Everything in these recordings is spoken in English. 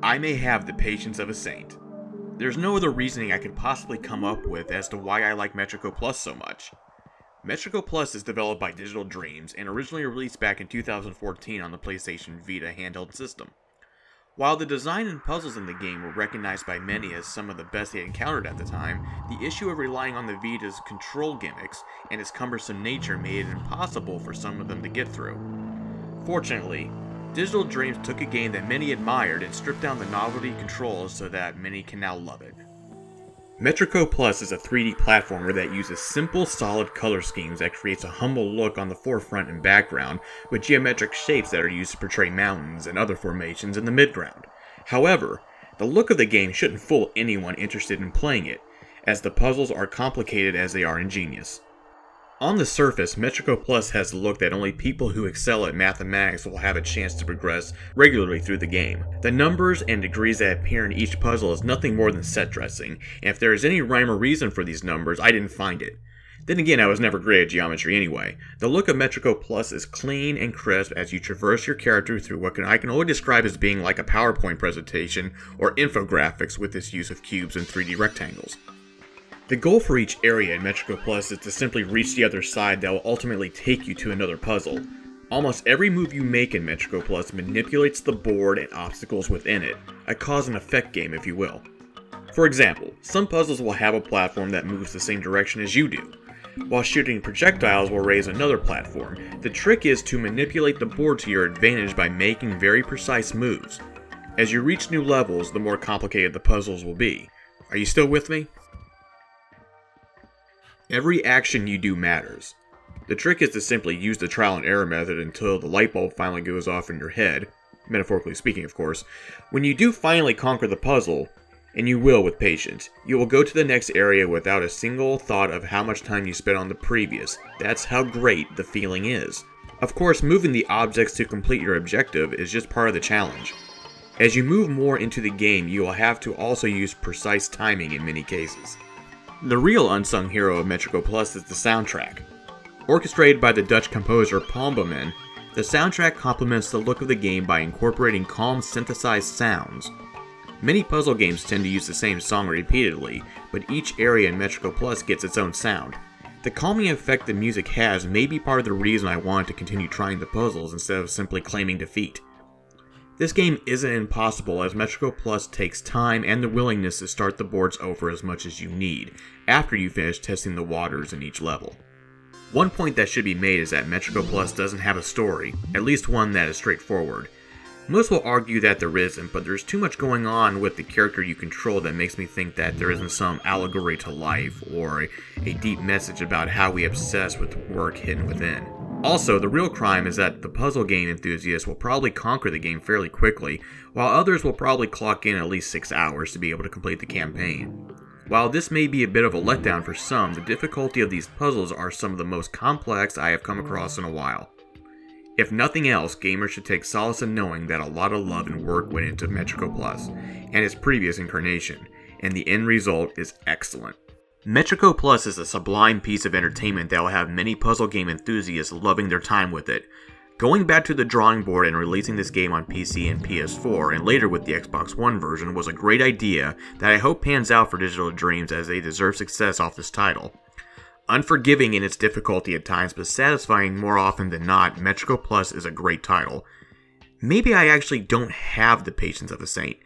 I may have the patience of a saint. There's no other reasoning I could possibly come up with as to why I like Metrico Plus so much. Metrico Plus is developed by Digital Dreams and originally released back in 2014 on the PlayStation Vita handheld system. While the design and puzzles in the game were recognized by many as some of the best they encountered at the time, the issue of relying on the Vita's control gimmicks and its cumbersome nature made it impossible for some of them to get through. Fortunately, Digital Dreams took a game that many admired and stripped down the novelty controls so that many can now love it. Metrico Plus is a 3D platformer that uses simple, solid color schemes that creates a humble look on the forefront and background, with geometric shapes that are used to portray mountains and other formations in the midground. However, the look of the game shouldn't fool anyone interested in playing it, as the puzzles are complicated as they are ingenious. On the surface, Metrico Plus has the look that only people who excel at mathematics will have a chance to progress regularly through the game. The numbers and degrees that appear in each puzzle is nothing more than set dressing, and if there is any rhyme or reason for these numbers, I didn't find it. Then again, I was never great at geometry anyway. The look of Metrico Plus is clean and crisp as you traverse your character through what I can only describe as being like a PowerPoint presentation or infographics with its use of cubes and 3D rectangles. The goal for each area in Metrico Plus is to simply reach the other side that will ultimately take you to another puzzle. Almost every move you make in Metrico Plus manipulates the board and obstacles within it, a cause and effect game if you will. For example, some puzzles will have a platform that moves the same direction as you do, while shooting projectiles will raise another platform. The trick is to manipulate the board to your advantage by making very precise moves. As you reach new levels, the more complicated the puzzles will be. Are you still with me? Every action you do matters. The trick is to simply use the trial and error method until the light bulb finally goes off in your head, metaphorically speaking of course. When you do finally conquer the puzzle, and you will with patience, you will go to the next area without a single thought of how much time you spent on the previous. That's how great the feeling is. Of course, moving the objects to complete your objective is just part of the challenge. As you move more into the game, you will have to also use precise timing in many cases. The real unsung hero of Metrico Plus is the soundtrack. Orchestrated by the Dutch composer Paul Boemen, the soundtrack complements the look of the game by incorporating calm synthesized sounds. Many puzzle games tend to use the same song repeatedly, but each area in Metrico Plus gets its own sound. The calming effect the music has may be part of the reason I wanted to continue trying the puzzles instead of simply claiming defeat. This game isn't impossible as Metrico Plus takes time and the willingness to start the boards over as much as you need, after you finish testing the waters in each level. One point that should be made is that Metrico Plus doesn't have a story, at least one that is straightforward. Most will argue that there isn't, but there's too much going on with the character you control that makes me think that there isn't some allegory to life, or a deep message about how we obsess with work hidden within. Also, the real crime is that the puzzle game enthusiasts will probably conquer the game fairly quickly, while others will probably clock in at least 6 hours to be able to complete the campaign. While this may be a bit of a letdown for some, the difficulty of these puzzles are some of the most complex I have come across in a while. If nothing else, gamers should take solace in knowing that a lot of love and work went into Metrico Plus and its previous incarnation, and the end result is excellent. Metrico Plus is a sublime piece of entertainment that will have many puzzle game enthusiasts loving their time with it. Going back to the drawing board and releasing this game on PC and PS4, and later with the Xbox One version, was a great idea that I hope pans out for Digital Dreams as they deserve success off this title. Unforgiving in its difficulty at times, but satisfying more often than not, Metrico Plus is a great title. Maybe I actually don't have the patience of a saint.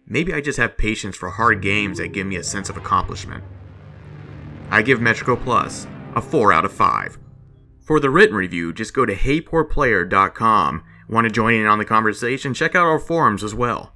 Maybe I just have patience for hard games that give me a sense of accomplishment. I give Metrico Plus a 4 out of 5. For the written review, just go to heypoorplayer.com. Want to join in on the conversation? Check out our forums as well.